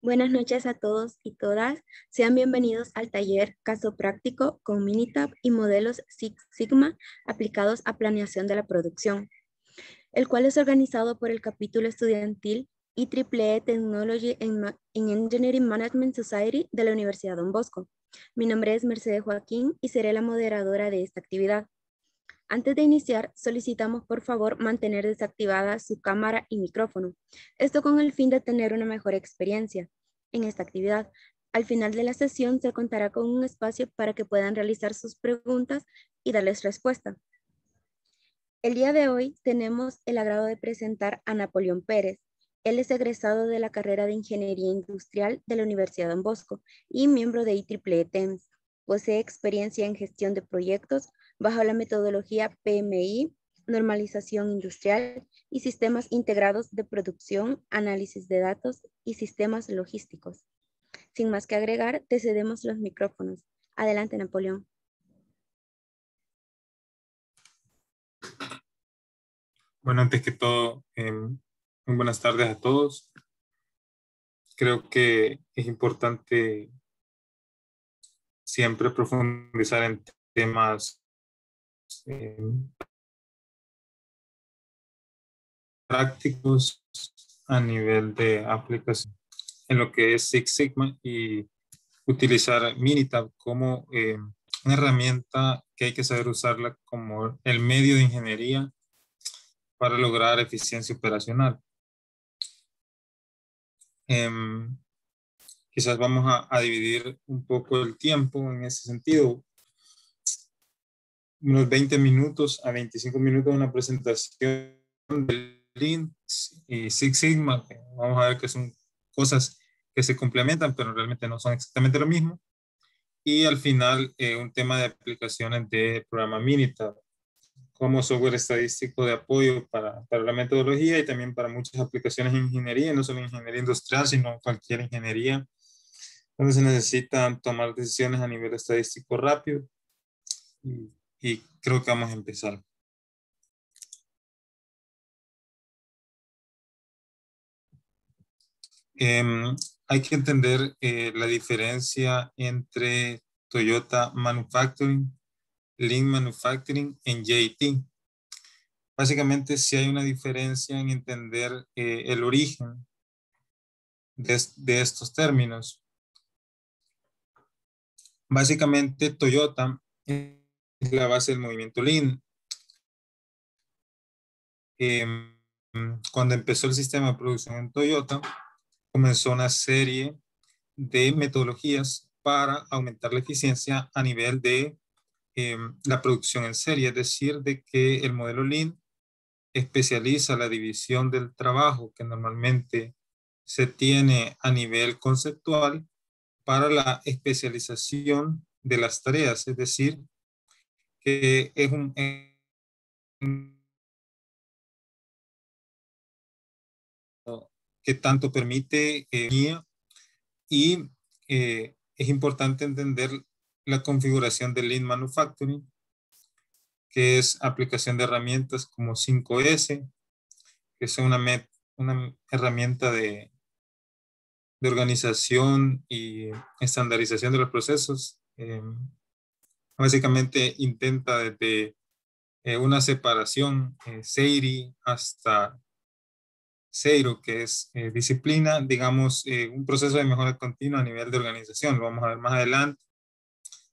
Buenas noches a todos y todas. Sean bienvenidos al taller Caso Práctico con Minitab y modelos Six Sigma aplicados a planeación de la producción, el cual es organizado por el capítulo estudiantil IEEE Technology in Engineering Management Society de la Universidad Don Bosco. Mi nombre es Mercedes Joaquín y seré la moderadora de esta actividad. Antes de iniciar, solicitamos por favor mantener desactivada su cámara y micrófono. Esto con el fin de tener una mejor experiencia en esta actividad. Al final de la sesión se contará con un espacio para que puedan realizar sus preguntas y darles respuesta. El día de hoy tenemos el agrado de presentar a Napoleón Pérez. Él es egresado de la carrera de Ingeniería Industrial de la Universidad Don Bosco y miembro de IEEE TEMS. Posee experiencia en gestión de proyectos bajo la metodología PMI, normalización industrial y sistemas integrados de producción, análisis de datos y sistemas logísticos. Sin más que agregar, te cedemos los micrófonos. Adelante, Napoleón. Bueno, antes que todo, muy buenas tardes a todos. Creo que es importante siempre profundizar en temas prácticos a nivel de aplicación en lo que es Six Sigma y utilizar Minitab como una herramienta que hay que saber usarla como el medio de ingeniería para lograr eficiencia operacional. Quizás vamos a dividir un poco el tiempo en ese sentido. Unos 20 minutos a 25 minutos de una presentación del Lean y Six Sigma. Vamos a ver que son cosas que se complementan, pero realmente no son exactamente lo mismo. Y al final, un tema de aplicaciones de programa Minitab como software estadístico de apoyo para la metodología y también para muchas aplicaciones en ingeniería, no solo en ingeniería industrial, sino en cualquier ingeniería, donde se necesitan tomar decisiones a nivel estadístico rápido. Y creo que vamos a empezar. Hay que entender la diferencia entre Toyota Manufacturing, Lean Manufacturing en JT. Básicamente, sí hay una diferencia en entender el origen de estos términos. Básicamente, Toyota es la base del movimiento Lean. Cuando empezó el sistema de producción en Toyota, comenzó una serie de metodologías para aumentar la eficiencia a nivel de la producción en serie, es decir, de que el modelo Lean especializa la división del trabajo que normalmente se tiene a nivel conceptual para la especialización de las tareas, es decir, que es un que tanto permite y es importante entender la configuración de Lean Manufacturing, que es aplicación de herramientas como 5S, que es una herramienta de organización y estandarización de los procesos. Básicamente intenta desde una separación SEIRI hasta Zero, que es disciplina, digamos, un proceso de mejora continua a nivel de organización. Lo vamos a ver más adelante.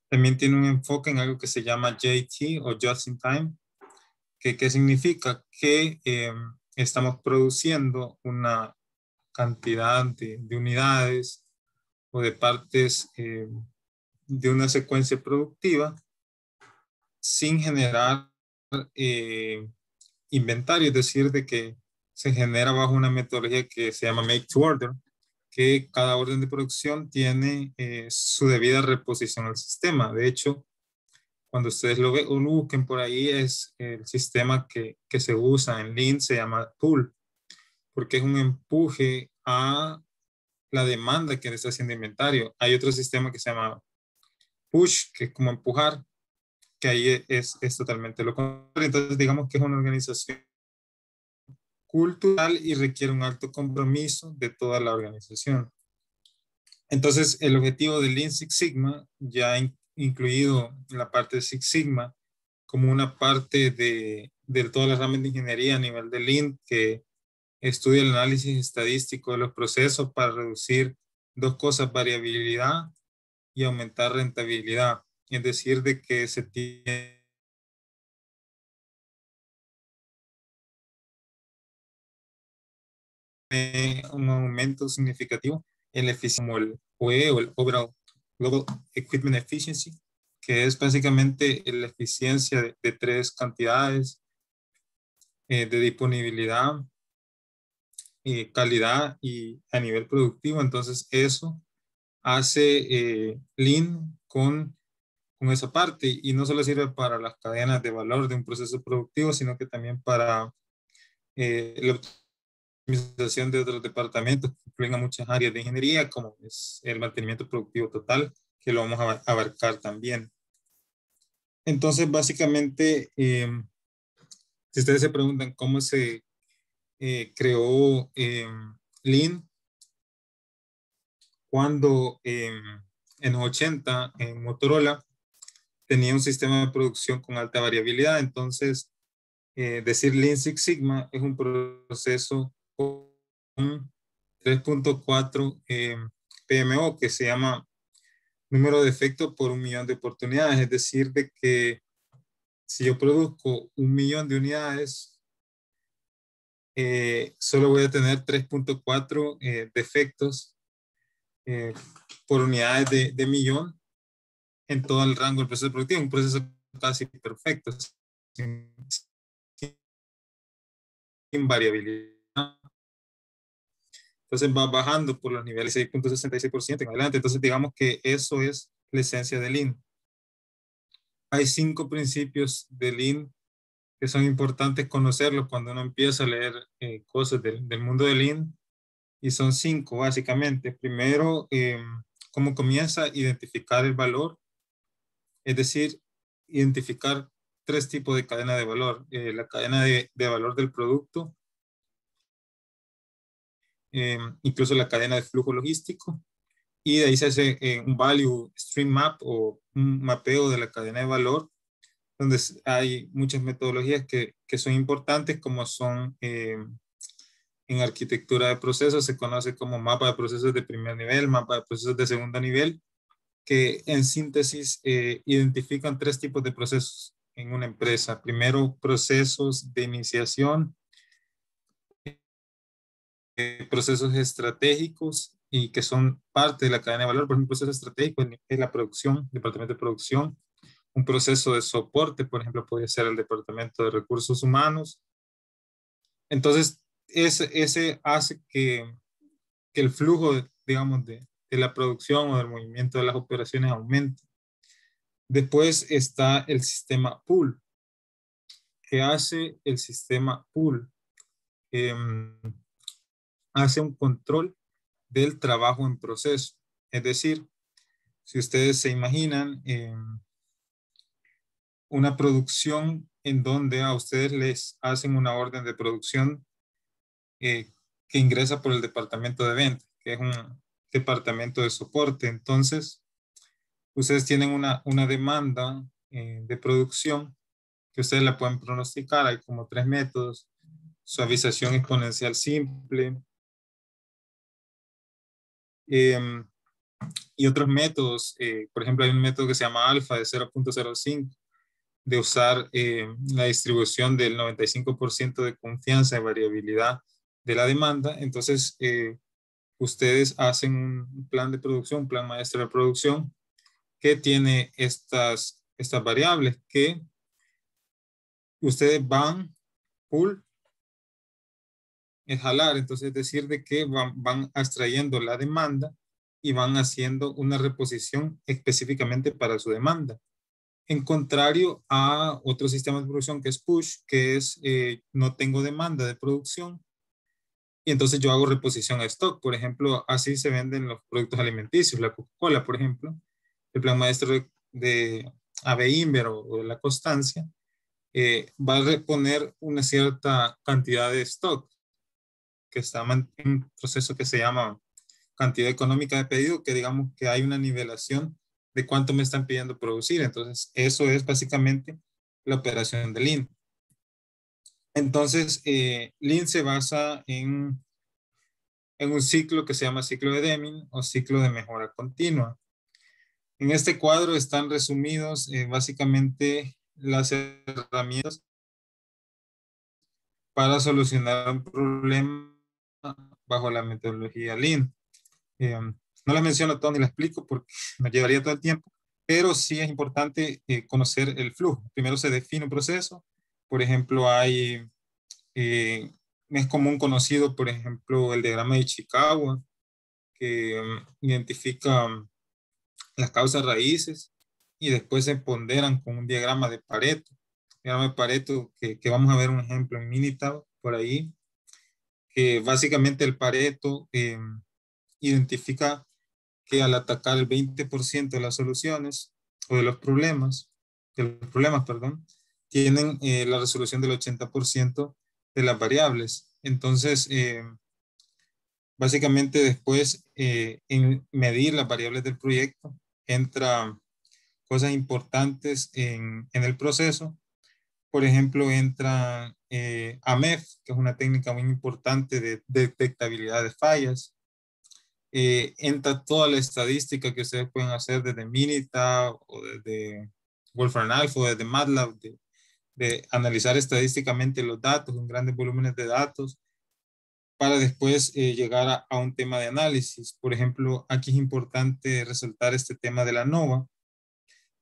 También tiene un enfoque en algo que se llama JT o Just in Time, que significa que estamos produciendo una cantidad de unidades o de partes de una secuencia productiva sin generar inventario, es decir, de que se genera bajo una metodología que se llama Make to Order, que cada orden de producción tiene su debida reposición al sistema. De hecho, cuando ustedes lo busquen por ahí, es el sistema que se usa en Lean, se llama pull, porque es un empuje a la demanda que le está haciendo inventario. Hay otro sistema que se llama push, que es como empujar, que ahí es totalmente lo contrario. Entonces, digamos que es una organización cultural y requiere un alto compromiso de toda la organización. Entonces, el objetivo del Lean Six Sigma, ya incluido la parte de Six Sigma, como una parte de todas las ramas de ingeniería a nivel de Lean, que estudia el análisis estadístico de los procesos para reducir dos cosas: variabilidad y aumentar rentabilidad. Es decir, de que se tiene un aumento significativo en la eficiencia, como el OE, o el Overall Global Equipment Efficiency, que es básicamente la eficiencia de tres cantidades: de disponibilidad, calidad y a nivel productivo. Entonces eso hace Lean con esa parte, y no solo sirve para las cadenas de valor de un proceso productivo, sino que también para la optimización de otros departamentos que incluyen a muchas áreas de ingeniería, como es el mantenimiento productivo total, que lo vamos a abarcar también. Entonces, básicamente, si ustedes se preguntan cómo se creó Lean, cuando en los 80 en Motorola tenía un sistema de producción con alta variabilidad. Entonces, decir Lean Six Sigma es un proceso con 3.4 PMO, que se llama número de efectos por 1 millón de oportunidades. Es decir, de que si yo produzco 1 millón de unidades, solo voy a tener 3.4 defectos por unidades de millón en todo el rango del proceso productivo, un proceso casi perfecto, sin, sin variabilidad. Entonces va bajando por los niveles 6.66% en adelante. Entonces digamos que eso es la esencia de Lean. Hay 5 principios de Lean que son importantes conocerlos cuando uno empieza a leer cosas del mundo de Lean, y son 5 básicamente. Primero, cómo comienza: identificar el valor, es decir, identificar 3 tipos de cadena de valor: la cadena de valor del producto, incluso la cadena de flujo logístico, y de ahí se hace un value stream map, o un mapeo de la cadena de valor, donde hay muchas metodologías que son importantes, como son en arquitectura de procesos se conoce como mapa de procesos de primer nivel, mapa de procesos de segundo nivel, que en síntesis identifican 3 tipos de procesos en una empresa. Primero, procesos de iniciación, procesos estratégicos y que son parte de la cadena de valor. Por ejemplo, un proceso estratégico es la producción, departamento de producción. Un proceso de soporte, por ejemplo, podría ser el departamento de recursos humanos. Entonces, ese hace que el flujo, digamos, de la producción o del movimiento de las operaciones aumente. Después está el sistema pool. ¿Qué hace el sistema pool? Eh, Hace un control del trabajo en proceso. Es decir, si ustedes se imaginan una producción en donde a ustedes les hacen una orden de producción que ingresa por el departamento de ventas, que es un departamento de soporte. Entonces, ustedes tienen una demanda de producción que ustedes la pueden pronosticar. Hay como 3 métodos: suavización exponencial simple, eh, y otros métodos. Por ejemplo, hay un método que se llama alfa, de 0.05, de usar la distribución del 95% de confianza y variabilidad de la demanda. Entonces, ustedes hacen un plan de producción, un plan maestro de producción, que tiene estas variables que ustedes van, pool es jalar. Entonces, es decir, de que van extrayendo la demanda y van haciendo una reposición específicamente para su demanda. En contrario a otro sistema de producción que es push, que es no tengo demanda de producción, y entonces yo hago reposición a stock. Por ejemplo, así se venden los productos alimenticios. La Coca-Cola, por ejemplo, el plan maestro de AB InBev o de la Constancia, va a reponer una cierta cantidad de stock que está en un proceso que se llama cantidad económica de pedido, que digamos que hay una nivelación de cuánto me están pidiendo producir. Entonces, eso es básicamente la operación de Lean. Entonces, Lean se basa en un ciclo que se llama ciclo de Deming o ciclo de mejora continua. En este cuadro están resumidos básicamente las herramientas para solucionar un problema bajo la metodología Lean. No las menciono todas ni las explico porque nos llevaría todo el tiempo, pero sí es importante conocer el flujo. Primero se define un proceso. Por ejemplo, es común conocido, por ejemplo, el diagrama de Ishikawa, que identifica las causas raíces y después se ponderan con un diagrama de Pareto. Diagrama de Pareto, que vamos a ver un ejemplo en Minitab por ahí, que básicamente el Pareto identifica que al atacar el 20% de las soluciones o de los problemas, perdón, tienen la resolución del 80% de las variables. Entonces, básicamente después en medir las variables del proyecto entra cosas importantes en el proceso. Por ejemplo, entra AMEF, que es una técnica muy importante de detectabilidad de fallas. Entra toda la estadística que ustedes pueden hacer desde Minitab o desde Wolfram Alpha o desde MATLAB, de analizar estadísticamente los datos en grandes volúmenes de datos para después llegar a un tema de análisis. Por ejemplo, aquí es importante resaltar este tema de la ANOVA,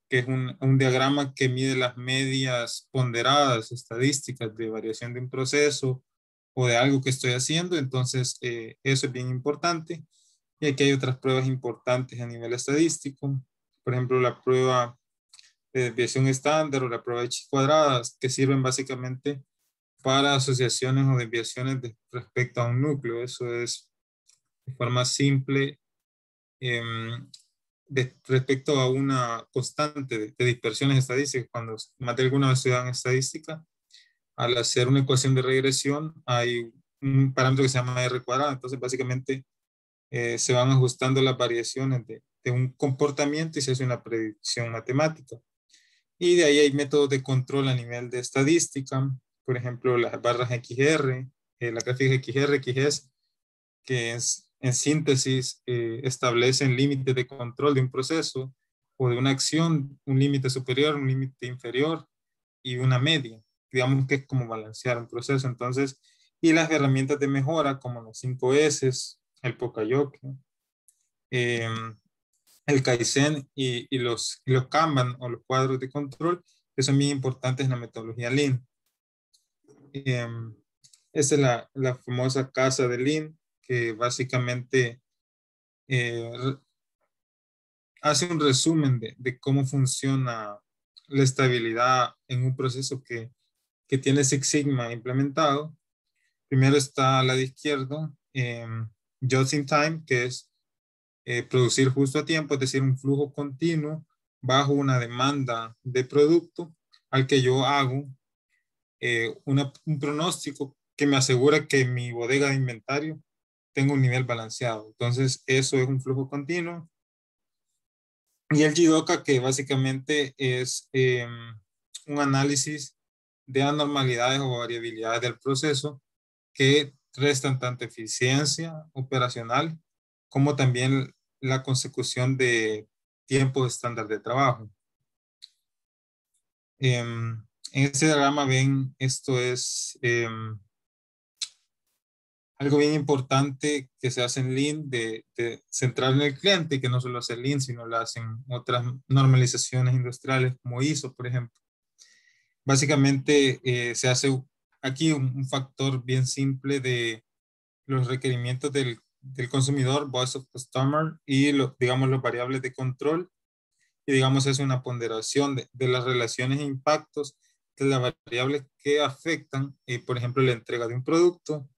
que es un diagrama que mide las medias ponderadas estadísticas de variación de un proceso o de algo que estoy haciendo. Entonces, eso es bien importante. Y aquí hay otras pruebas importantes a nivel estadístico. Por ejemplo, la prueba de desviación estándar o la prueba de chi cuadradas, que sirven básicamente para asociaciones o desviaciones respecto a un núcleo. Eso es de forma simple respecto a una constante de dispersiones estadísticas. Cuando más de alguna vez estudian estadística, al hacer una ecuación de regresión hay un parámetro que se llama R cuadrado. Entonces, básicamente, se van ajustando las variaciones de un comportamiento y se hace una predicción matemática. Y de ahí hay métodos de control a nivel de estadística, por ejemplo, las barras XR, la gráfica XR, XS, que es, en síntesis establecen límites de control de un proceso o de una acción, un límite superior, un límite inferior y una media. Digamos que es como balancear un proceso. Entonces, y las herramientas de mejora como los 5S, el Pokayoke, el Kaizen y los Kanban o los cuadros de control, que son bien importantes en la metodología Lean. Esa es la famosa casa de Lean, que básicamente eh, hace un resumen de cómo funciona la estabilidad en un proceso que tiene Six Sigma implementado. Primero está a la de izquierda, Just in Time, que es producir justo a tiempo, es decir, un flujo continuo bajo una demanda de producto al que yo hago un pronóstico que me asegura que mi bodega de inventario tenga un nivel balanceado. Entonces, eso es un flujo continuo. Y el Jidoka, que básicamente es un análisis de anormalidades o variabilidades del proceso que restan tanto eficiencia operacional como también la consecución de tiempos estándar de trabajo. En este diagrama ven, esto es algo bien importante que se hace en Lean de centrar en el cliente, que no solo hace Lean, sino lo hacen otras normalizaciones industriales como ISO, por ejemplo. Básicamente se hace aquí un factor bien simple de los requerimientos del consumidor, voice of customer, y digamos los variables de control, y digamos es una ponderación de las relaciones e impactos de las variables que afectan, por ejemplo, la entrega de un producto,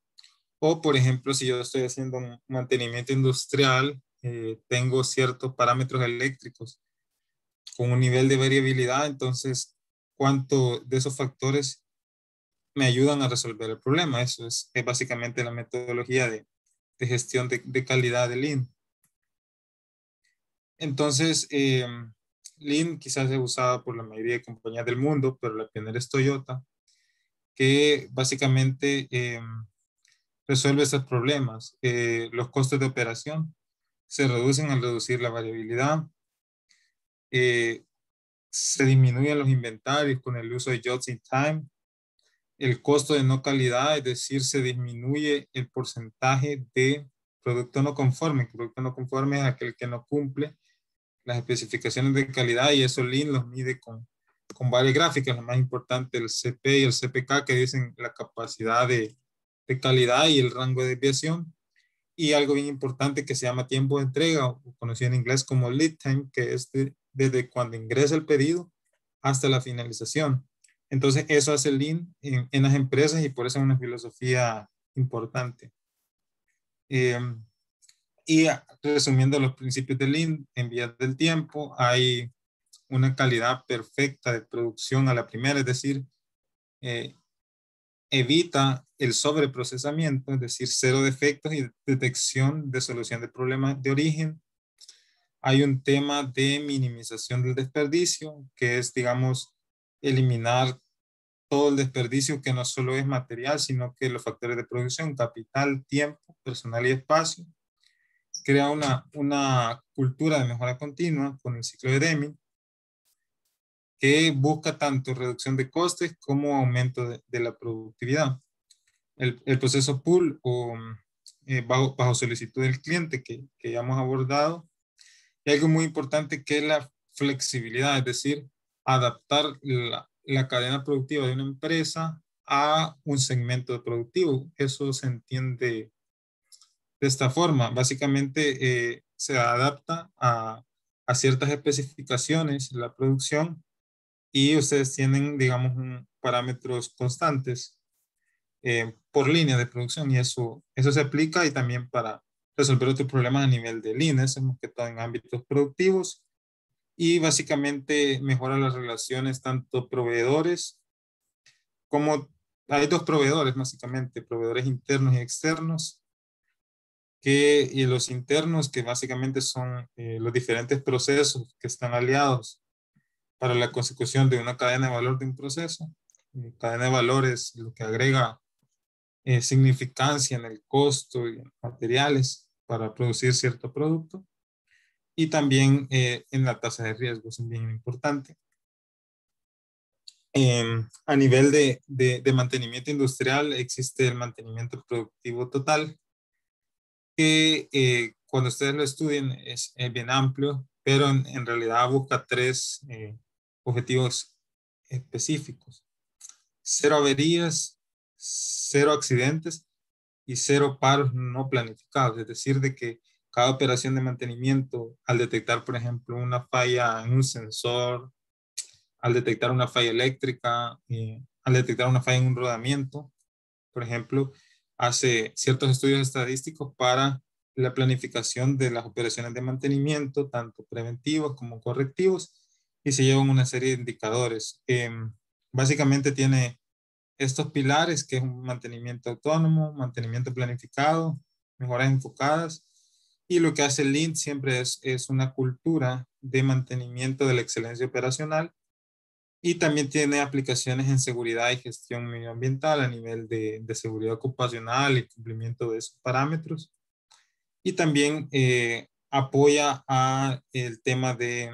o por ejemplo, si yo estoy haciendo un mantenimiento industrial, tengo ciertos parámetros eléctricos con un nivel de variabilidad, entonces, ¿cuánto de esos factores me ayudan a resolver el problema? Eso es básicamente la metodología de gestión de calidad de Lean. Entonces, Lean quizás es usada por la mayoría de compañías del mundo, pero la pionera es Toyota, que básicamente resuelve esos problemas. Los costos de operación se reducen al reducir la variabilidad. Se disminuyen los inventarios con el uso de just in time. El costo de no calidad, es decir, se disminuye el porcentaje de producto no conforme. El producto no conforme es aquel que no cumple las especificaciones de calidad, y eso Lean los mide con varias gráficas. Lo más importante, el CP y el CPK, que dicen la capacidad de calidad y el rango de desviación. Y algo bien importante que se llama tiempo de entrega, o conocido en inglés como lead time, que es desde cuando ingresa el pedido hasta la finalización. Entonces, eso hace Lean en las empresas, y por eso es una filosofía importante. Y resumiendo los principios de Lean, en vías del tiempo, hay una calidad perfecta de producción a la primera, es decir, evita el sobreprocesamiento, es decir, cero defectos y detección de solución de problemas de origen. Hay un tema de minimización del desperdicio, que es, digamos, eliminar todo el desperdicio que no solo es material, sino que los factores de producción, capital, tiempo, personal y espacio. Crea una cultura de mejora continua con el ciclo de Deming, que busca tanto reducción de costes como aumento de la productividad. El proceso pull o bajo solicitud del cliente que ya hemos abordado. Y algo muy importante que es la flexibilidad, es decir, adaptar la cadena productiva de una empresa a un segmento productivo. Eso se entiende de esta forma. Básicamente se adapta a ciertas especificaciones la producción, y ustedes tienen, digamos, parámetros constantes por línea de producción, y eso se aplica y también para resolver otros problemas a nivel de líneas, más que todo en ámbitos productivos, y básicamente mejora las relaciones tanto proveedores como hay dos proveedores básicamente, proveedores internos y externos, y los internos que básicamente son los diferentes procesos que están aliados para la consecución de una cadena de valor de un proceso. Cadena de valor es lo que agrega significancia en el costo y en materiales para producir cierto producto, y también en la tasa de riesgo, es bien importante. A nivel de mantenimiento industrial existe el mantenimiento productivo total, que cuando ustedes lo estudien es bien amplio, pero en realidad busca tres objetivos específicos: cero averías, cero accidentes y cero paros no planificados. Es decir, de que cada operación de mantenimiento, al detectar, por ejemplo, una falla en un sensor, al detectar una falla eléctrica, al detectar una falla en un rodamiento, por ejemplo, hace ciertos estudios estadísticos para la planificación de las operaciones de mantenimiento, tanto preventivos como correctivos, y se llevan una serie de indicadores. Básicamente tiene estos pilares, que es un mantenimiento autónomo, mantenimiento planificado, mejoras enfocadas, y lo que hace el Lean siempre es una cultura de mantenimiento de la excelencia operacional, y también tiene aplicaciones en seguridad y gestión medioambiental a nivel de seguridad ocupacional y cumplimiento de esos parámetros, y también apoya a el tema de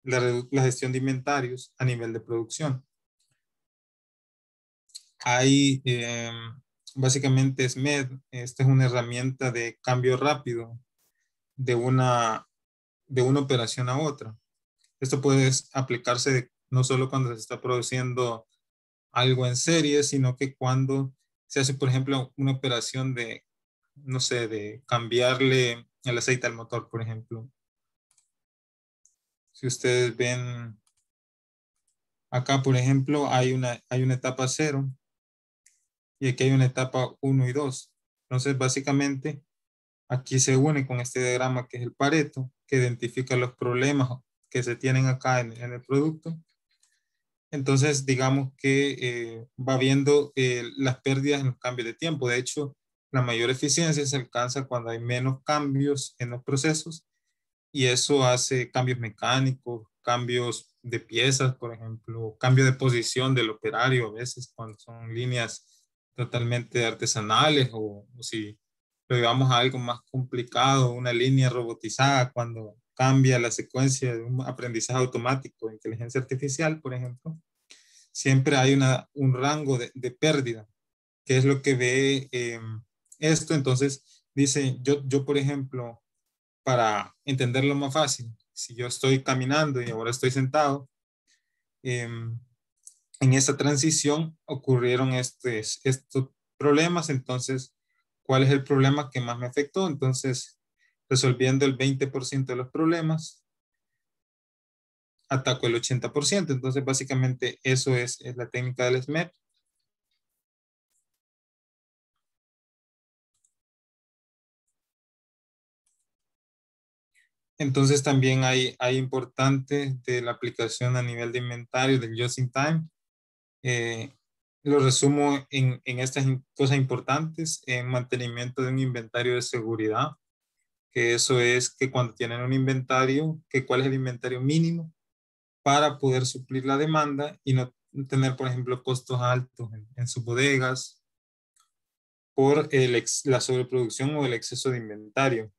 la gestión de inventarios a nivel de producción. Hay básicamente SMED, esta es una herramienta de cambio rápido de una operación a otra. Esto puede aplicarse no solo cuando se está produciendo algo en serie, sino que cuando se hace, por ejemplo, una operación de, no sé, de cambiarle el aceite al motor, por ejemplo. Si ustedes ven acá, por ejemplo, hay una etapa 0, y aquí hay una etapa 1 y 2. Entonces, básicamente, aquí se une con este diagrama que es el Pareto, que identifica los problemas que se tienen acá en el producto. Entonces, digamos que va viendo las pérdidas en los cambios de tiempo. De hecho, la mayor eficiencia se alcanza cuando hay menos cambios en los procesos y eso hace cambios mecánicos, cambios de piezas, por ejemplo, cambio de posición del operario a veces cuando son líneas totalmente artesanales o si lo llevamos a algo más complicado, una línea robotizada cuando cambia la secuencia de un aprendizaje automático de inteligencia artificial, por ejemplo, siempre hay un rango de pérdida, que es lo que ve esto. Entonces, dice, yo, por ejemplo, para entenderlo más fácil, si yo estoy caminando y ahora estoy sentado, en esa transición ocurrieron estos problemas. Entonces, ¿cuál es el problema que más me afectó? Entonces, resolviendo el 20% de los problemas, ataco el 80%. Entonces, básicamente, eso es la técnica del SMEP. Entonces también hay importante de la aplicación a nivel de inventario del just in time. Eh, lo resumo en estas cosas importantes: en mantenimiento de un inventario de seguridad, que eso es que cuando tienen un inventario, que cuál es el inventario mínimo para poder suplir la demanda y no tener, por ejemplo, costos altos en sus bodegas por la sobreproducción o el exceso de inventario.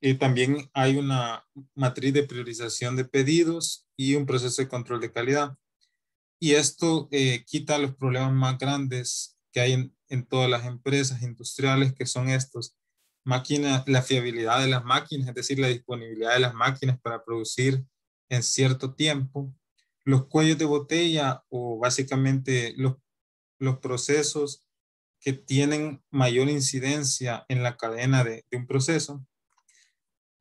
Y también hay una matriz de priorización de pedidos y un proceso de control de calidad. Y esto quita los problemas más grandes que hay en todas las empresas industriales, que son estos: máquinas, la fiabilidad de las máquinas, es decir, la disponibilidad de las máquinas para producir en cierto tiempo, los cuellos de botella o básicamente los procesos que tienen mayor incidencia en la cadena de un proceso.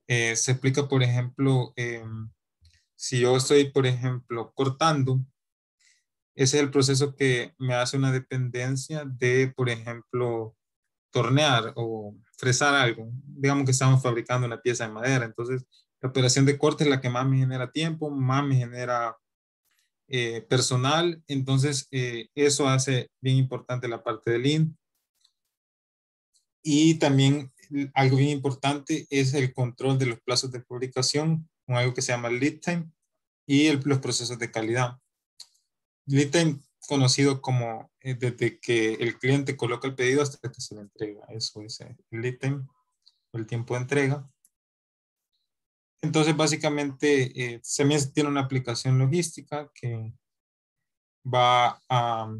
Se explica, por ejemplo, si yo estoy, por ejemplo, cortando, ese es el proceso que me hace una dependencia de, por ejemplo, tornear o fresar algo. Digamos que estamos fabricando una pieza de madera, entonces la operación de corte es la que más me genera tiempo, más me genera personal. Entonces eso hace bien importante la parte del Lean. Y también algo bien importante es el control de los plazos de fabricación con algo que se llama lead time y los procesos de calidad. Lead time conocido como desde que el cliente coloca el pedido hasta que se le entrega. Eso es el lead time, o el tiempo de entrega. Entonces, básicamente, también tiene una aplicación logística que va a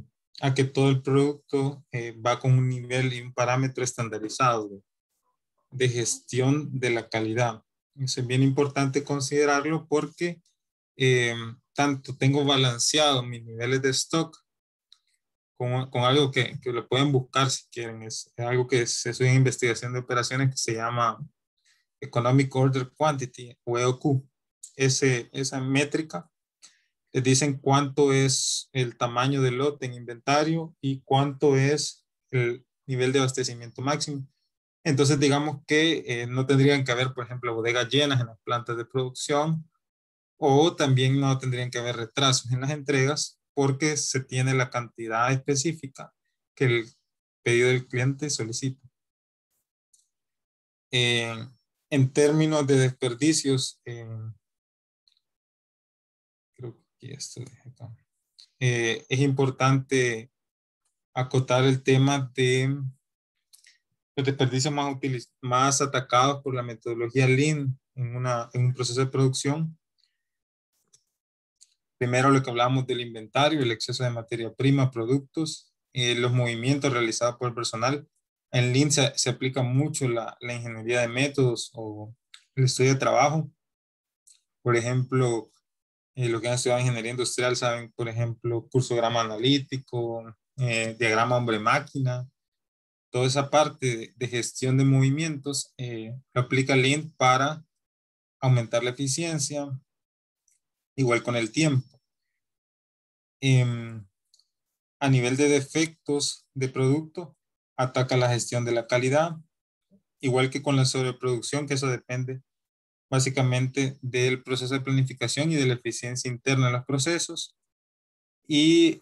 que todo el producto va con un nivel y un parámetro estandarizado de gestión de la calidad. Eso es bien importante considerarlo porque tanto tengo balanceado mis niveles de stock con algo que lo pueden buscar si quieren. Es algo que es una investigación de operaciones que se llama Economic Order Quantity o EOQ. Esa métrica les dicen cuánto es el tamaño del lote en inventario y cuánto es el nivel de abastecimiento máximo. Entonces, digamos que no tendrían que haber, por ejemplo, bodegas llenas en las plantas de producción, o también no tendrían que haber retrasos en las entregas porque se tiene la cantidad específica que el pedido del cliente solicita. En términos de desperdicios, creo que esto acá. Es importante acotar el tema de los desperdicios más atacados por la metodología Lean en un proceso de producción. Primero, lo que hablábamos del inventario, el exceso de materia prima, productos, los movimientos realizados por el personal. En Lean se aplica mucho la ingeniería de métodos o el estudio de trabajo. Por ejemplo, los que han estudiado ingeniería industrial saben, por ejemplo, cursograma analítico, diagrama hombre-máquina. Toda esa parte de gestión de movimientos lo aplica Lean para aumentar la eficiencia, igual con el tiempo. A nivel de defectos de producto, ataca la gestión de la calidad, igual que con la sobreproducción, que eso depende básicamente del proceso de planificación y de la eficiencia interna de los procesos. Y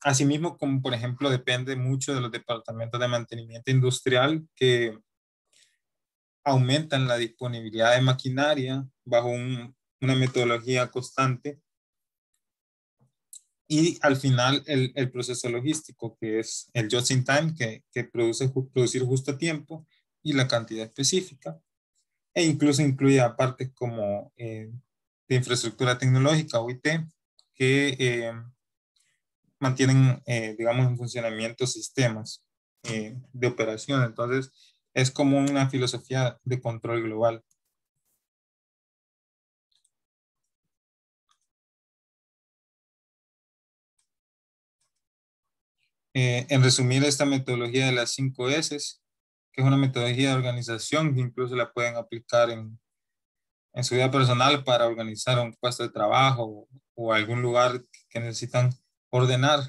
asimismo, como por ejemplo, depende mucho de los departamentos de mantenimiento industrial que aumentan la disponibilidad de maquinaria bajo una metodología constante. Y al final el proceso logístico, que es el just in time, que producir justo a tiempo y la cantidad específica. E incluso incluye partes como de infraestructura tecnológica, OIT, que mantienen, digamos, en funcionamiento sistemas de operación. Entonces, es como una filosofía de control global. En resumir, esta metodología de las 5 S, que es una metodología de organización que incluso la pueden aplicar en su vida personal para organizar un puesto de trabajo o algún lugar que necesitan ordenar.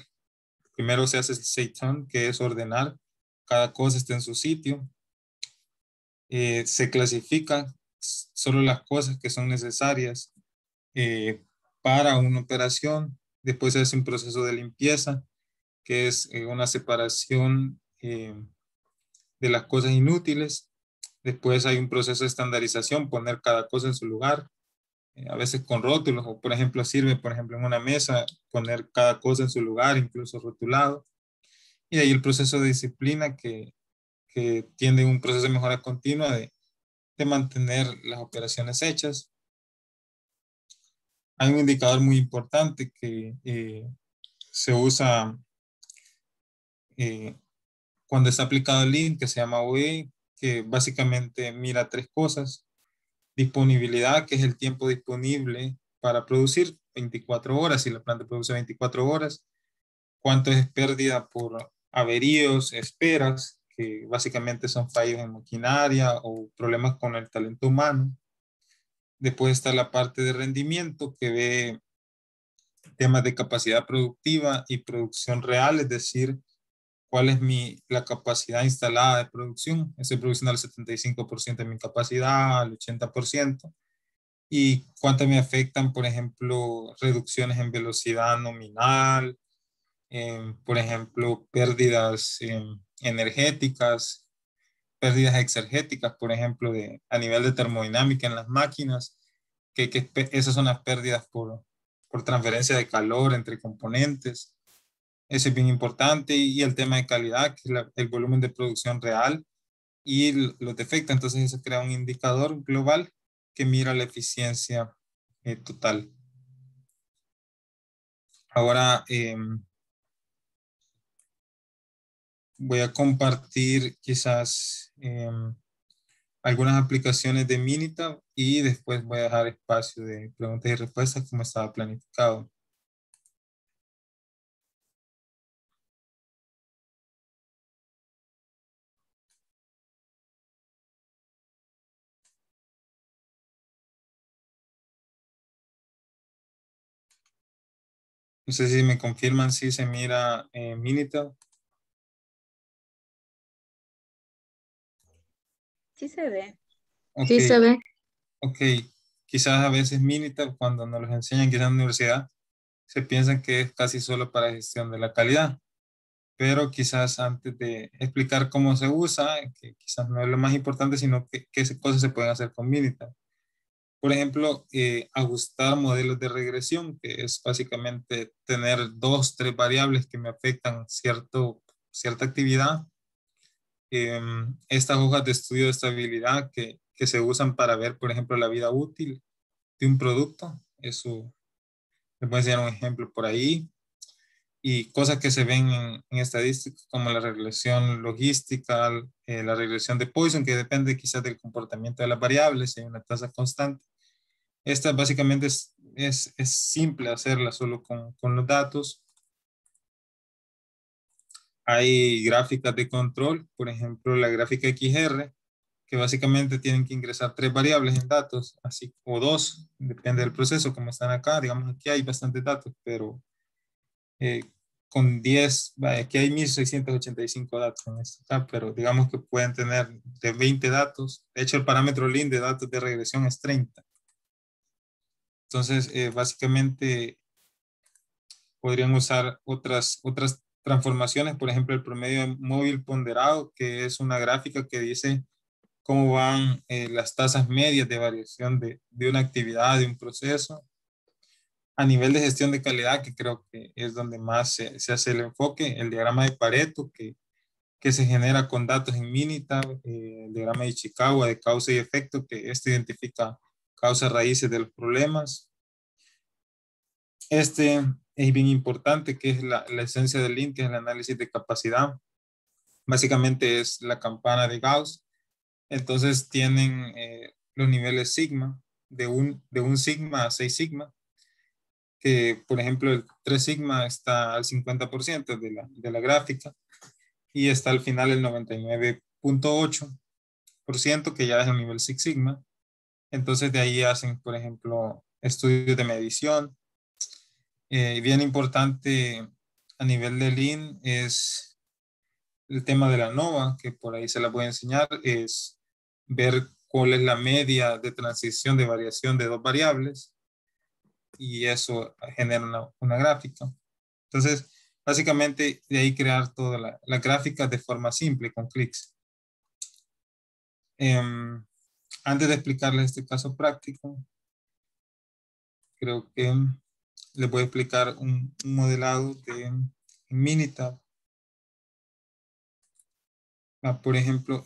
Primero se hace el Seitan, que es ordenar, cada cosa está en su sitio. Se clasifican solo las cosas que son necesarias para una operación. Después se hace un proceso de limpieza, que es una separación de las cosas inútiles. Después hay un proceso de estandarización, poner cada cosa en su lugar, a veces con rótulos, o por ejemplo sirve, por ejemplo, en una mesa, poner cada cosa en su lugar, incluso rotulado. Y de ahí el proceso de disciplina que tiene un proceso de mejora continua de mantener las operaciones hechas. Hay un indicador muy importante que se usa cuando está aplicado el Lean, que se llama OE, que básicamente mira 3 cosas. Disponibilidad, que es el tiempo disponible para producir 24 horas, si la planta produce 24 horas. Cuánto es pérdida por averíos, esperas, que básicamente son fallos en maquinaria o problemas con el talento humano. Después está la parte de rendimiento, que ve temas de capacidad productiva y producción real, es decir, cuál es la capacidad instalada de producción. Estoy produciendo al 75% de mi capacidad, al 80%. Y cuánto me afectan, por ejemplo, reducciones en velocidad nominal, por ejemplo, pérdidas energéticas, pérdidas exergéticas, por ejemplo, a nivel de termodinámica en las máquinas, que esas son las pérdidas por transferencia de calor entre componentes. Ese es bien importante. Y el tema de calidad, que es el volumen de producción real y los defectos. Entonces, eso crea un indicador global que mira la eficiencia total. Ahora voy a compartir quizás algunas aplicaciones de Minitab y después voy a dejar espacio de preguntas y respuestas como estaba planificado. No sé si me confirman si se mira Minitab. Sí se ve. Ok, Sí se ve. ok. Quizás a veces Minitab, cuando nos los enseñan quizás en la universidad, se piensa que es casi solo para gestión de la calidad. Pero quizás antes de explicar cómo se usa, que quizás no es lo más importante, sino qué cosas se pueden hacer con Minitab. Por ejemplo, ajustar modelos de regresión, que es básicamente tener 2, 3 variables que me afectan cierta actividad. Estas hojas de estudio de estabilidad que se usan para ver, por ejemplo, la vida útil de un producto. Eso, les voy a enseñar un ejemplo por ahí. Y cosas que se ven en estadísticas como la regresión logística, la regresión de Poisson, que depende quizás del comportamiento de las variables, si hay una tasa constante. Esta básicamente es simple hacerla solo con los datos. Hay gráficas de control, por ejemplo, la gráfica XR, que básicamente tienen que ingresar 3 variables en datos, así, o 2, depende del proceso, como están acá. Digamos, aquí hay bastantes datos, pero eh, con 10, aquí hay 1685 datos en esto acá, pero digamos que pueden tener de 20 datos. De hecho, el parámetro Lean de datos de regresión es 30. Entonces, básicamente, podrían usar otras transformaciones, por ejemplo, el promedio móvil ponderado, que es una gráfica que dice cómo van las tasas medias de variación de una actividad, de un proceso. A nivel de gestión de calidad, que creo que es donde más se hace el enfoque, el diagrama de Pareto, que se genera con datos en Minitab, el diagrama de Chicago de causa y efecto, que identifica causas raíces de los problemas. Este es bien importante, que es la esencia del Lean, que es el análisis de capacidad. Básicamente es la campana de Gauss. Entonces tienen los niveles sigma, de un sigma a 6 sigma, que por ejemplo el 3 sigma está al 50% de la gráfica y está al final el 99.8%, que ya es el nivel Six Sigma. Entonces de ahí hacen, por ejemplo, estudios de medición. Bien importante a nivel de Lean es el tema de la NOVA, que por ahí se la voy a enseñar, es ver cuál es la media de transición de variación de dos variables y eso genera una gráfica. Entonces, básicamente de ahí crear toda la gráfica de forma simple con clics. Antes de explicarles este caso práctico, creo que les voy a explicar un modelado en Minitab. Por ejemplo,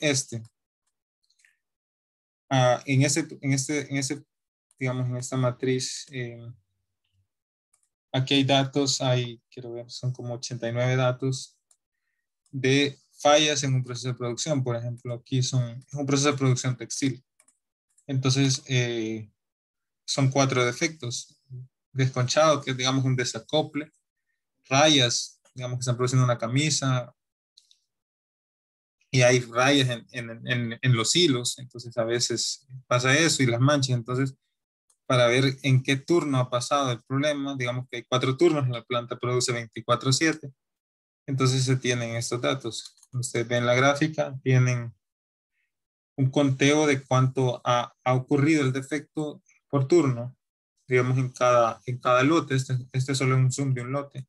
digamos, en esta matriz, aquí hay datos, quiero ver, son como 89 datos de fallas en un proceso de producción. Por ejemplo, aquí es un proceso de producción textil. Entonces, son 4 defectos. Desconchado, que es, digamos, un desacople. Rayas, digamos que están produciendo una camisa y hay rayas en los hilos. Entonces, a veces pasa eso y las manchas. Entonces, para ver en qué turno ha pasado el problema, digamos que hay 4 turnos, la planta produce 24/7. Entonces, se tienen estos datos. Ustedes ven la gráfica, tienen un conteo de cuánto ha ocurrido el defecto por turno, digamos en cada lote. Este solo es un zoom de un lote.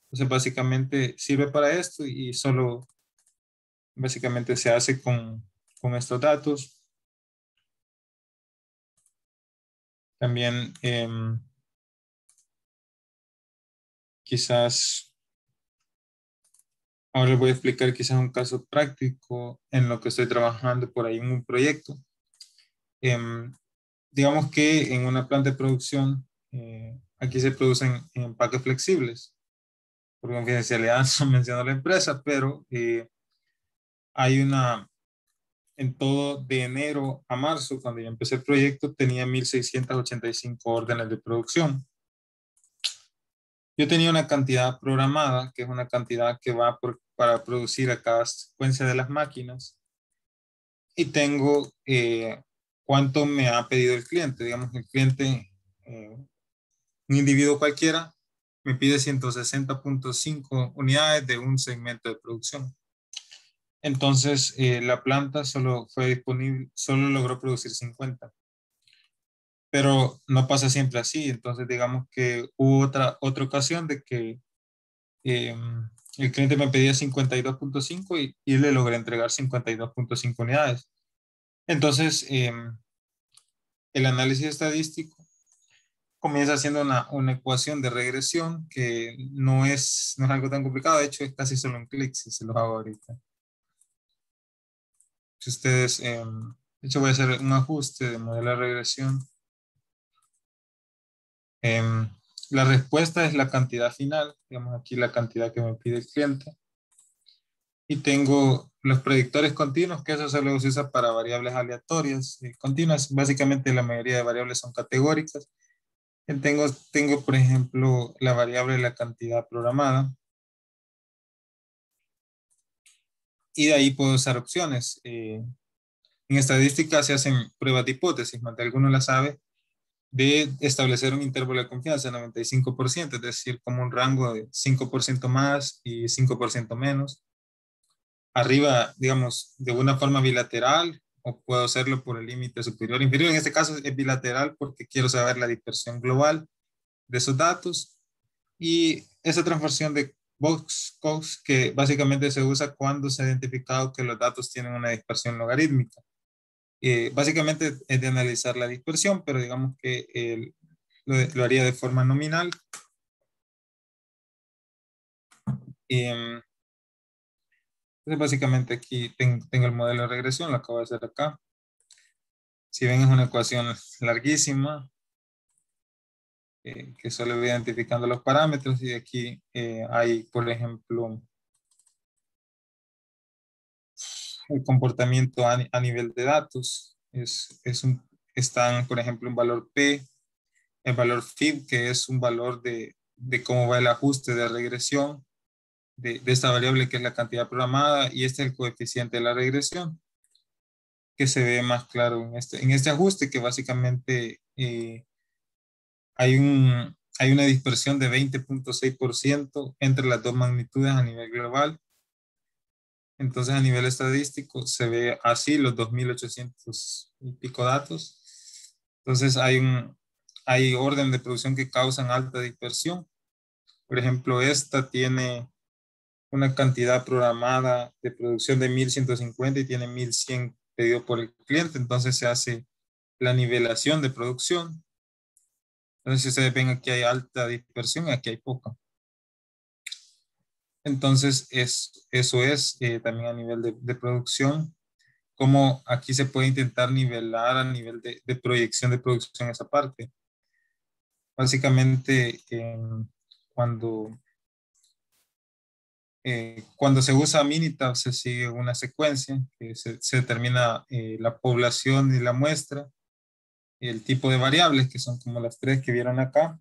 Entonces básicamente sirve para esto y solo básicamente se hace con estos datos. También quizás, ahora les voy a explicar quizás un caso práctico en lo que estoy trabajando por ahí en un proyecto. Digamos que en una planta de producción, aquí se producen empaques flexibles. Por confidencialidad no menciono la empresa, pero hay en todo de enero a marzo, cuando yo empecé el proyecto, tenía 1,685 órdenes de producción. Yo tenía una cantidad programada, que es una cantidad que va para producir a cada secuencia de las máquinas, y tengo cuánto me ha pedido el cliente. Digamos, el cliente, un individuo cualquiera, me pide 160.5 unidades de un segmento de producción. Entonces, la planta solo logró producir 50. Pero no pasa siempre así. Entonces, digamos que hubo otra ocasión de que el cliente me pedía 52.5 y le logré entregar 52.5 unidades. Entonces, el análisis estadístico comienza haciendo una ecuación de regresión que no es algo tan complicado. De hecho, es casi solo un clic si se lo hago ahorita. Si ustedes, de hecho voy a hacer un ajuste de modelo de regresión. La respuesta es la cantidad final, digamos aquí la cantidad que me pide el cliente. Y tengo los predictores continuos, que eso solo se usa para variables aleatorias continuas. Básicamente la mayoría de variables son categóricas. Tengo, por ejemplo, la variable de la cantidad programada. Y de ahí puedo usar opciones. En estadística se hacen pruebas de hipótesis, más de alguno la sabe, de establecer un intervalo de confianza de 95%, es decir, como un rango de 5% más y 5% menos. Arriba, digamos, de una forma bilateral, o puedo hacerlo por el límite superior inferior. En este caso es bilateral porque quiero saber la dispersión global de esos datos. Y esa transformación de Box-Cox que básicamente se usa cuando se ha identificado que los datos tienen una dispersión logarítmica. Básicamente es de analizar la dispersión, pero digamos que lo haría de forma nominal. Entonces básicamente aquí tengo el modelo de regresión, lo acabo de hacer acá. Si ven, es una ecuación larguísima que solo voy identificando los parámetros, y aquí hay, por ejemplo, el comportamiento a nivel de datos. Están, por ejemplo, un valor P, el valor fib, que es un valor de cómo va el ajuste de regresión de esta variable que es la cantidad programada, y este es el coeficiente de la regresión, que se ve más claro en este ajuste, que básicamente hay una dispersión de 20.6% entre las dos magnitudes a nivel global. Entonces, a nivel estadístico, se ve así los 2.800 y pico datos. Entonces, hay orden de producción que causan alta dispersión. Por ejemplo, esta tiene una cantidad programada de producción de 1.150 y tiene 1.100 pedido por el cliente. Entonces, se hace la nivelación de producción. Entonces, si ustedes ven, aquí hay alta dispersión y aquí hay poca. Entonces, eso es también a nivel de producción, como aquí se puede intentar nivelar a nivel de proyección de producción esa parte. Básicamente, cuando, cuando se usa Minitab, se sigue una secuencia que se determina la población y la muestra, el tipo de variables, que son como las tres que vieron acá,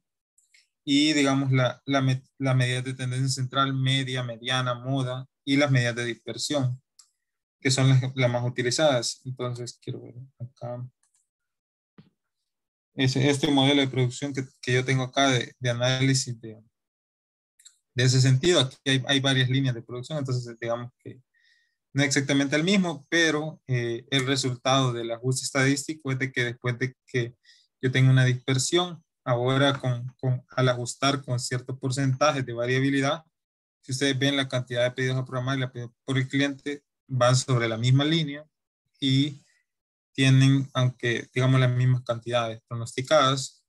y digamos la medida de tendencia central, media, mediana, moda, y las medidas de dispersión, que son las más utilizadas. Entonces, quiero ver acá. Este modelo de producción que yo tengo acá de análisis de ese sentido, aquí hay varias líneas de producción, entonces digamos que no es exactamente el mismo, pero el resultado del ajuste estadístico es de que después de que yo tenga una dispersión, ahora al ajustar con cierto porcentaje de variabilidad, si ustedes ven la cantidad de pedidos a programar y la pedidos por el cliente, van sobre la misma línea y tienen, aunque digamos las mismas cantidades pronosticadas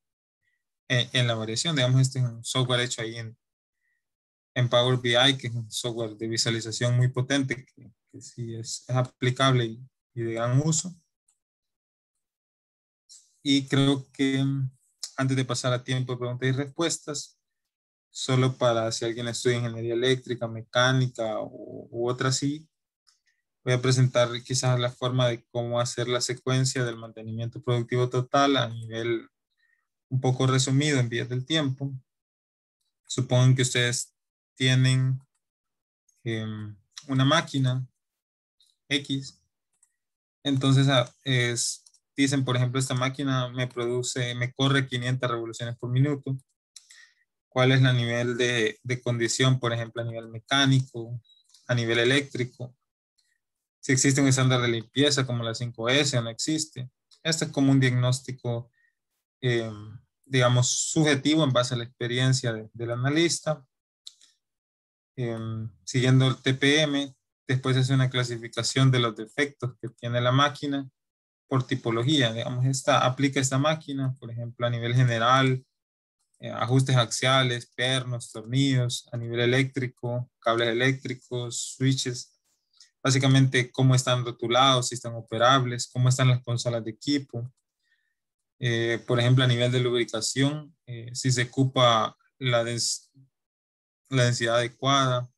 en la variación. Digamos, este es un software hecho ahí en Power BI, que es un software de visualización muy potente, que sí es aplicable y de gran uso. Y creo que antes de pasar a tiempo de preguntas y respuestas, solo para si alguien estudia ingeniería eléctrica, mecánica u otra así, voy a presentar quizás la forma de cómo hacer la secuencia del mantenimiento productivo total a nivel un poco resumido en vías del tiempo. Supongan que ustedes tienen una máquina X. Entonces, dicen, por ejemplo, esta máquina me corre 500 revoluciones por minuto. ¿Cuál es el nivel de condición, por ejemplo, a nivel mecánico, a nivel eléctrico? Si existe un estándar de limpieza como la 5S o no existe. Este es como un diagnóstico, eh, digamos, subjetivo en base a la experiencia del analista. Siguiendo el TPM, después hace una clasificación de los defectos que tiene la máquina por tipología. Digamos, aplica esta máquina, por ejemplo, a nivel general, ajustes axiales, pernos, tornillos, a nivel eléctrico, cables eléctricos, switches, básicamente cómo están rotulados, si están operables, cómo están las consolas de equipo. Por ejemplo, a nivel de lubricación, si se ocupa la densidad adecuada,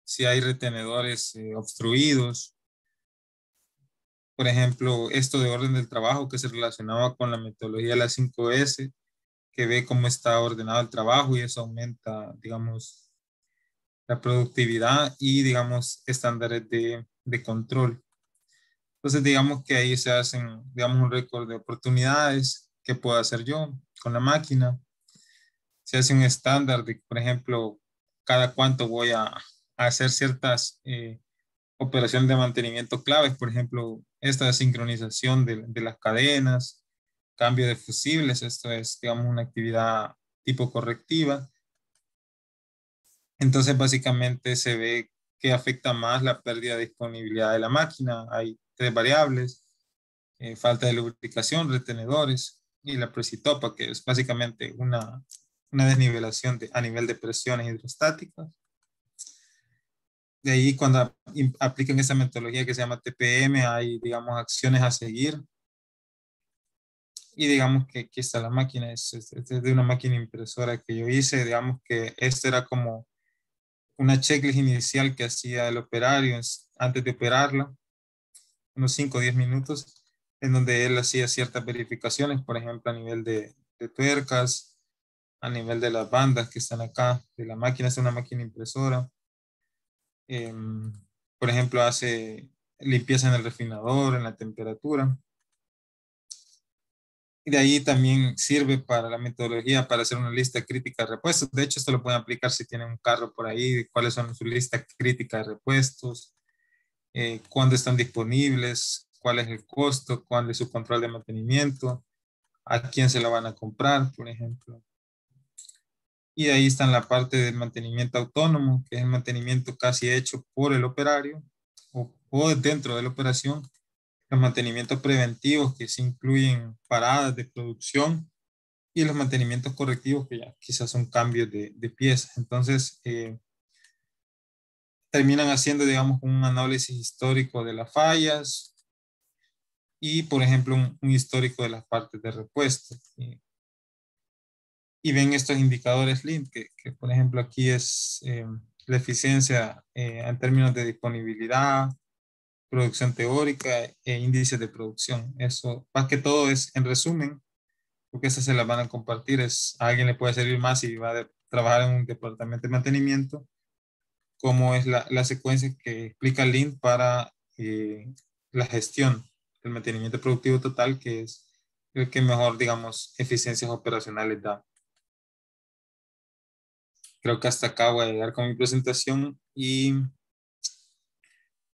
si hay retenedores obstruidos. Por ejemplo, esto de orden del trabajo que se relacionaba con la metodología de la 5S, que ve cómo está ordenado el trabajo y eso aumenta, digamos, la productividad y, digamos, estándares de control. Entonces, digamos que ahí se hacen, digamos, un récord de oportunidades que puedo hacer yo con la máquina. Se hace un estándar de, por ejemplo, cada cuánto voy a hacer ciertas operaciones de mantenimiento claves, por ejemplo, esta sincronización de las cadenas, cambio de fusibles, esto es, digamos, una actividad tipo correctiva. Entonces, básicamente se ve que afecta más la pérdida de disponibilidad de la máquina. Hay tres variables: falta de lubricación, retenedores y la presitopa, que es básicamente una desnivelación a nivel de presiones hidrostáticas. De ahí, cuando aplican esa metodología que se llama TPM, hay, digamos, acciones a seguir. Y digamos que aquí está la máquina, es de una máquina impresora que yo hice. Digamos que esta era como una checklist inicial que hacía el operario antes de operarla, unos 5 o 10 minutos, en donde él hacía ciertas verificaciones, por ejemplo, a nivel de tuercas, a nivel de las bandas que están acá, de la máquina. Es una máquina impresora. Por ejemplo, hace limpieza en el refinador, en la temperatura. Y de ahí también sirve para la metodología para hacer una lista crítica de repuestos. De hecho, esto lo pueden aplicar si tienen un carro por ahí, cuáles son su lista crítica de repuestos, cuándo están disponibles, cuál es el costo, cuál es su control de mantenimiento, a quién se la van a comprar, por ejemplo. Y ahí está en la parte del mantenimiento autónomo, que es el mantenimiento casi hecho por el operario o dentro de la operación. Los mantenimientos preventivos, que se incluyen paradas de producción, y los mantenimientos correctivos, que ya quizás son cambios de piezas. Entonces, terminan haciendo, digamos, un análisis histórico de las fallas y, por ejemplo, un histórico de las partes de repuesto. Y ven estos indicadores Lean, que por ejemplo aquí es la eficiencia en términos de disponibilidad, producción teórica e índices de producción. Eso, más que todo, es en resumen, porque esas se las van a compartir. A alguien le puede servir más si va a trabajar en un departamento de mantenimiento, como es la secuencia que explica Lean para la gestión del mantenimiento productivo total, que es el que mejor, digamos, eficiencias operacionales da. Creo que hasta acá voy a llegar con mi presentación y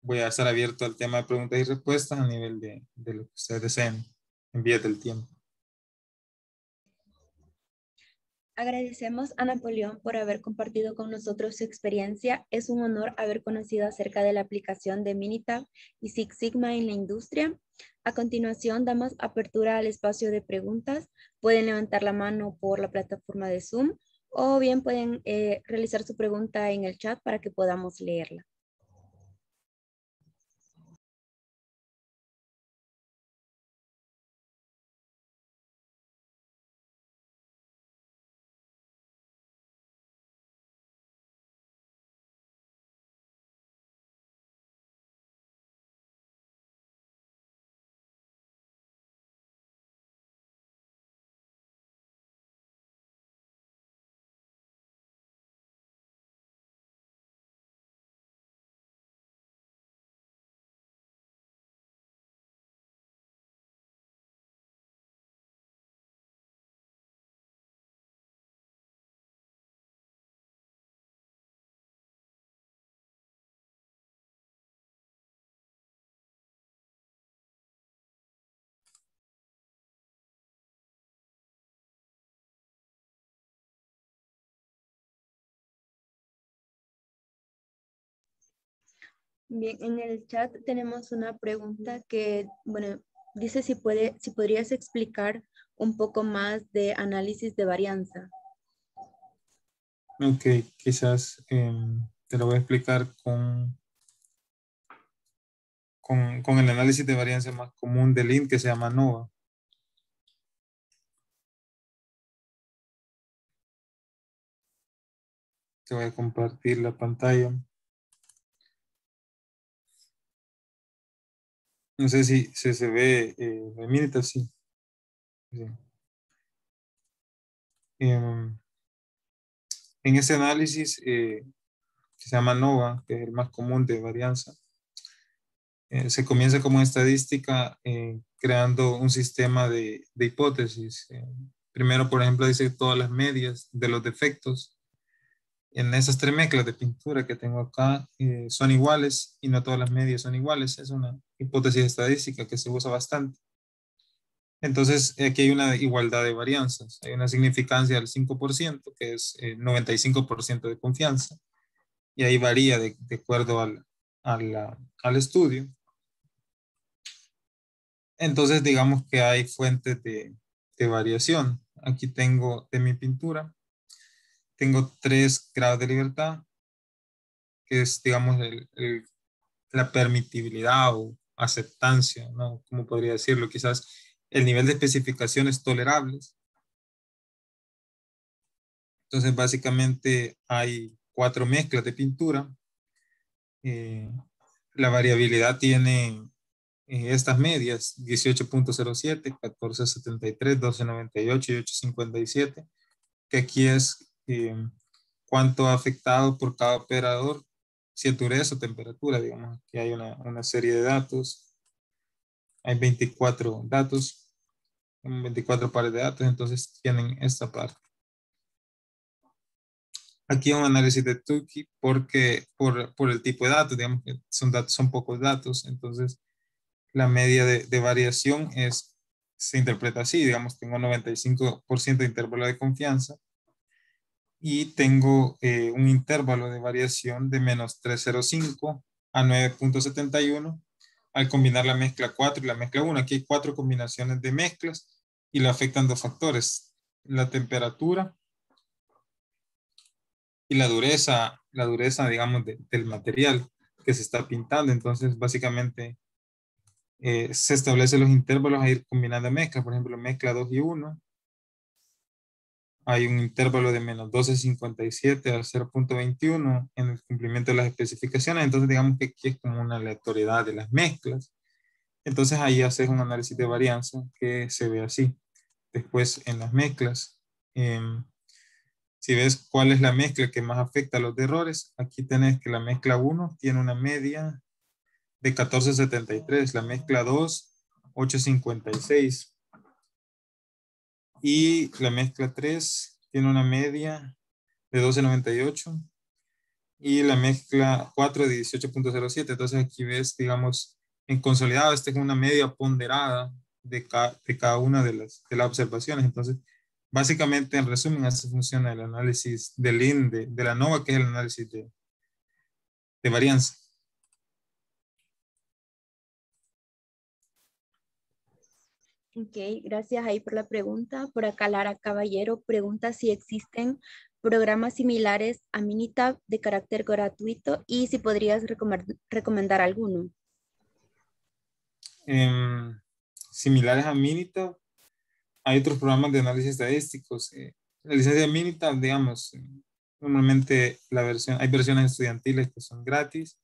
voy a estar abierto al tema de preguntas y respuestas a nivel de lo que ustedes deseen. Envíate el tiempo. Agradecemos a Napoleón por haber compartido con nosotros su experiencia. Es un honor haber conocido acerca de la aplicación de Minitab y Six Sigma en la industria. A continuación, damos apertura al espacio de preguntas. Pueden levantar la mano por la plataforma de Zoom o bien pueden realizar su pregunta en el chat para que podamos leerla. Bien, en el chat tenemos una pregunta que, bueno, dice si podrías explicar un poco más de análisis de varianza. Ok, quizás te lo voy a explicar con el análisis de varianza más común de Lean, que se llama NOVA. Te voy a compartir la pantalla. No sé si se ve el Minitab, sí. Sí. En ese análisis que se llama NOVA, que es el más común de varianza, se comienza como estadística creando un sistema de hipótesis. Primero, por ejemplo, dice todas las medias de los defectos en esas tres mezclas de pintura que tengo acá son iguales, y no todas las medias son iguales. Es una hipótesis estadística que se usa bastante. Entonces, aquí hay una igualdad de varianzas. Hay una significancia del 5%, que es 95% de confianza, y ahí varía de acuerdo al estudio. Entonces, digamos que hay fuentes de variación. Aquí tengo de mi pintura, tengo 3 grados de libertad, que es, digamos, la permitibilidad o aceptancia, ¿no? ¿Cómo podría decirlo? Quizás el nivel de especificaciones tolerables. Entonces, básicamente hay 4 mezclas de pintura. Eh, la variabilidad tiene estas medias: 18.07, 14.73, 12.98 y 8.57, que aquí es cuánto ha afectado por cada operador, si es dureza o temperatura. Digamos que hay una serie de datos, hay 24 datos, 24 pares de datos, entonces tienen esta parte. Aquí un análisis de Tukey porque por el tipo de datos, digamos que son pocos datos, entonces la media de variación se interpreta así: digamos, tengo 95% de intervalo de confianza y tengo un intervalo de variación de menos 305 a 9.71 al combinar la mezcla 4 y la mezcla 1. Aquí hay 4 combinaciones de mezclas y le afectan 2 factores: la temperatura y la dureza, digamos, del material que se está pintando. Entonces, básicamente, se establecen los intervalos a ir combinando mezclas. Por ejemplo, mezcla 2 y 1, hay un intervalo de menos 12.57 a 0.21 en el cumplimiento de las especificaciones. Entonces, digamos que aquí es como una aleatoriedad de las mezclas. Entonces, ahí haces un análisis de varianza que se ve así. Después, en las mezclas, si ves cuál es la mezcla que más afecta a los errores, aquí tenés que la mezcla 1 tiene una media de 14.73, la mezcla 2, 8.56, y la mezcla 3 tiene una media de 12.98 y la mezcla 4 de 18.07. Entonces aquí ves, digamos, en consolidado, esta es una media ponderada de cada una de las observaciones. Entonces, básicamente, en resumen, así funciona el análisis del IN de la NOVA, que es el análisis de varianza. Ok, gracias ahí por la pregunta. Por acá Lara Caballero pregunta si existen programas similares a Minitab de carácter gratuito y si podrías recomendar alguno. Similares a Minitab, hay otros programas de análisis estadísticos. La licencia de Minitab, digamos, normalmente hay versiones estudiantiles que son gratis,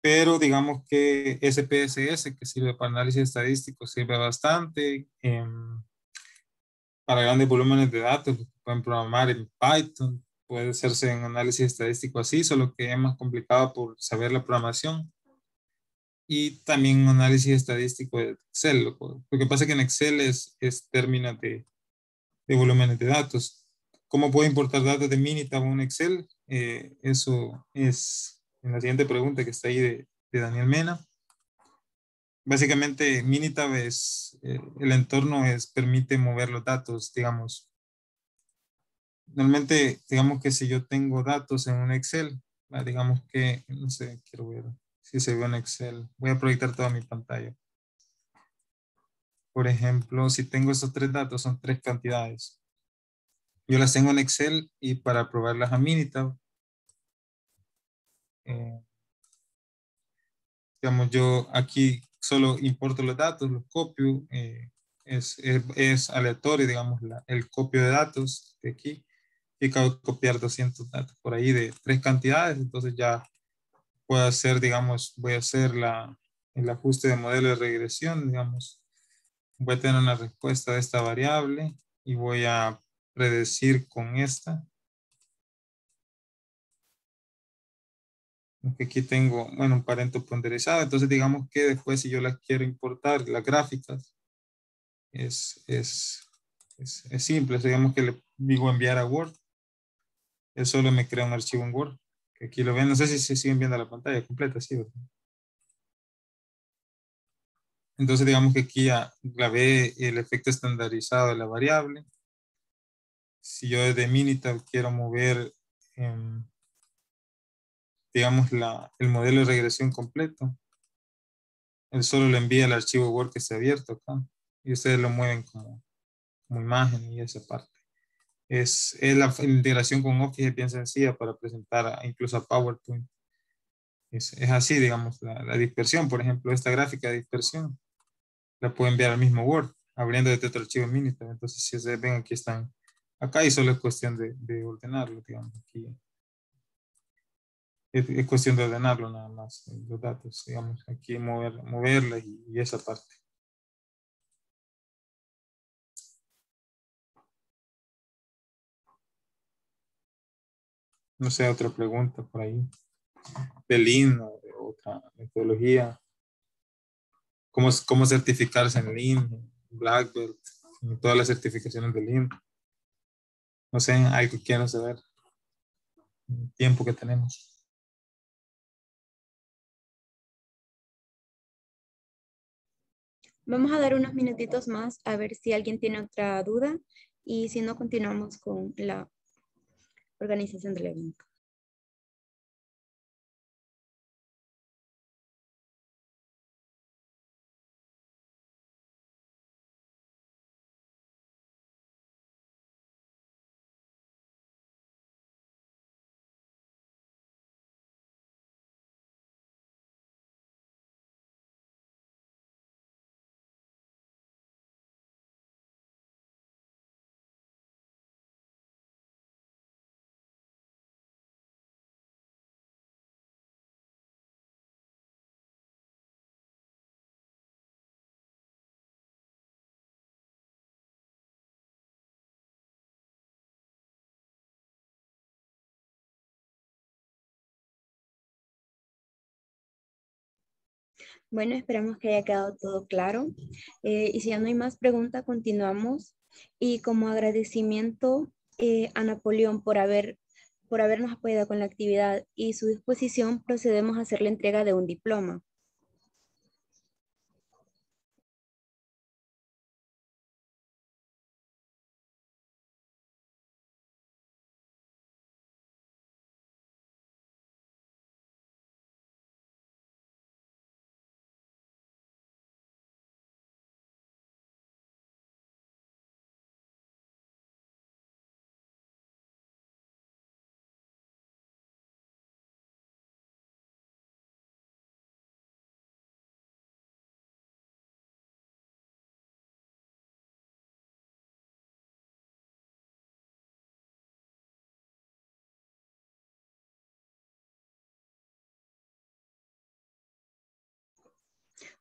pero digamos que SPSS, que sirve para análisis estadístico, sirve bastante. Para grandes volúmenes de datos, pueden programar en Python, puede hacerse en análisis estadístico así, solo que es más complicado por saber la programación. Y también un análisis estadístico de Excel. Lo que pasa es que en Excel es términos de volúmenes de datos. ¿Cómo puedo importar datos de Minitab a un Excel? Eso es en la siguiente pregunta que está ahí de Daniel Mena. Básicamente, Minitab el entorno permite mover los datos, digamos. Normalmente, digamos que si yo tengo datos en un Excel, digamos que, no sé, quiero ver si se ve en Excel. Voy a proyectar toda mi pantalla. Por ejemplo, si tengo estos 3 datos, son 3 cantidades. Yo las tengo en Excel y para probarlas a Minitab, eh, digamos, yo aquí solo importo los datos, los copio, es aleatorio, digamos, el copio de datos de aquí, y acabo de copiar 200 datos por ahí de 3 cantidades. Entonces ya puedo hacer, digamos, voy a hacer el ajuste de modelo de regresión, digamos, voy a tener una respuesta de esta variable y voy a predecir con esta. Aquí tengo, bueno, un parento ponderizado. Entonces, digamos que después, si yo las quiero importar, las gráficas, es, es, es simple. Digamos que le digo enviar a Word. Él solo me crea un archivo en Word. Que aquí lo ven. No sé si se siguen viendo la pantalla completa, sí, ¿verdad? Entonces, digamos que aquí ya grabé el efecto estandarizado de la variable. Si yo desde Minitab quiero mover, digamos, el modelo de regresión completo, él solo le envía el archivo Word que está abierto acá. Y ustedes lo mueven como imagen y esa parte. Es la integración con Office es bien sencilla para presentar incluso a PowerPoint. Es así, digamos, la dispersión, por ejemplo, esta gráfica de dispersión la puedo enviar al mismo Word, abriendo desde otro archivo Minitab. Entonces, si ustedes ven, aquí están, acá y solo es cuestión de ordenarlo, digamos, aquí. Es cuestión de ordenarlo nada más, los datos, digamos, aquí moverla y esa parte. No sé, otra pregunta por ahí. De Lean o de otra metodología. ¿Cómo certificarse en Lean, Black Belt, en todas las certificaciones de Lean? No sé, algo que quieran saber. El tiempo que tenemos. Vamos a dar unos minutitos más a ver si alguien tiene otra duda y si no, continuamos con la organización del evento. Bueno, esperamos que haya quedado todo claro. Y si ya no hay más preguntas, continuamos. Y como agradecimiento a Napoleón por habernos apoyado con la actividad y su disposición, procedemos a hacer la entrega de un diploma.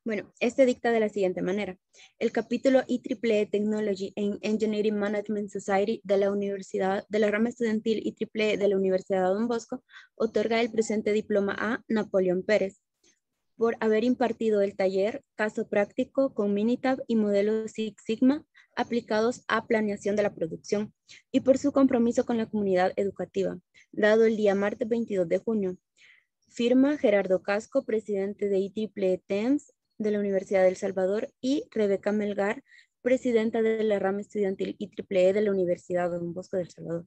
Bueno, este dicta de la siguiente manera. El capítulo IEEE Technology en Engineering Management Society de la Universidad de la rama estudiantil IEEE de la Universidad de Don Bosco otorga el presente diploma a Napoleón Pérez por haber impartido el taller Caso Práctico con Minitab y modelos Six Sigma aplicados a planeación de la producción y por su compromiso con la comunidad educativa, dado el día martes 22 de junio. Firma Gerardo Casco, presidente de IEEE TEMS de la Universidad de El Salvador, y Rebeca Melgar, presidenta de la rama estudiantil IEEE de la Universidad de Don Bosco de El Salvador.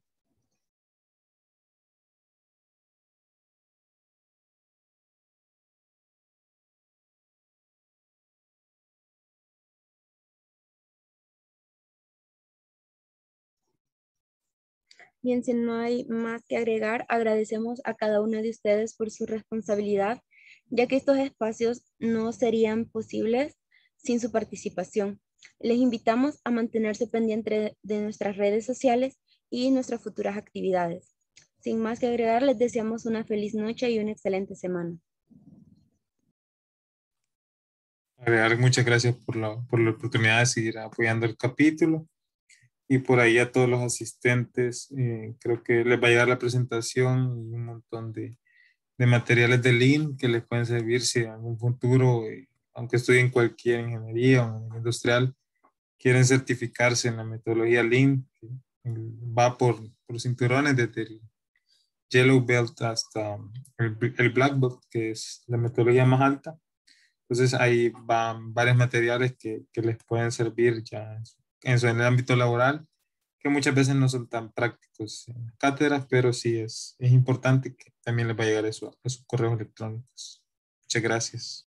Bien, si no hay más que agregar, agradecemos a cada uno de ustedes por su responsabilidad, ya que estos espacios no serían posibles sin su participación. Les invitamos a mantenerse pendiente de nuestras redes sociales y nuestras futuras actividades. Sin más que agregar, les deseamos una feliz noche y una excelente semana. Agregar muchas gracias por la oportunidad de seguir apoyando el capítulo. Y por ahí a todos los asistentes, creo que les va a llegar la presentación y un montón de materiales de Lean que les pueden servir si en algún futuro, aunque estudien cualquier ingeniería o industrial, quieren certificarse en la metodología Lean, que va por cinturones desde el Yellow Belt hasta el Black Belt, que es la metodología más alta. Entonces ahí van varios materiales que les pueden servir ya en el ámbito laboral, que muchas veces no son tan prácticos en las cátedras, pero sí es importante que también les va a llegar eso a sus correos electrónicos. Muchas gracias.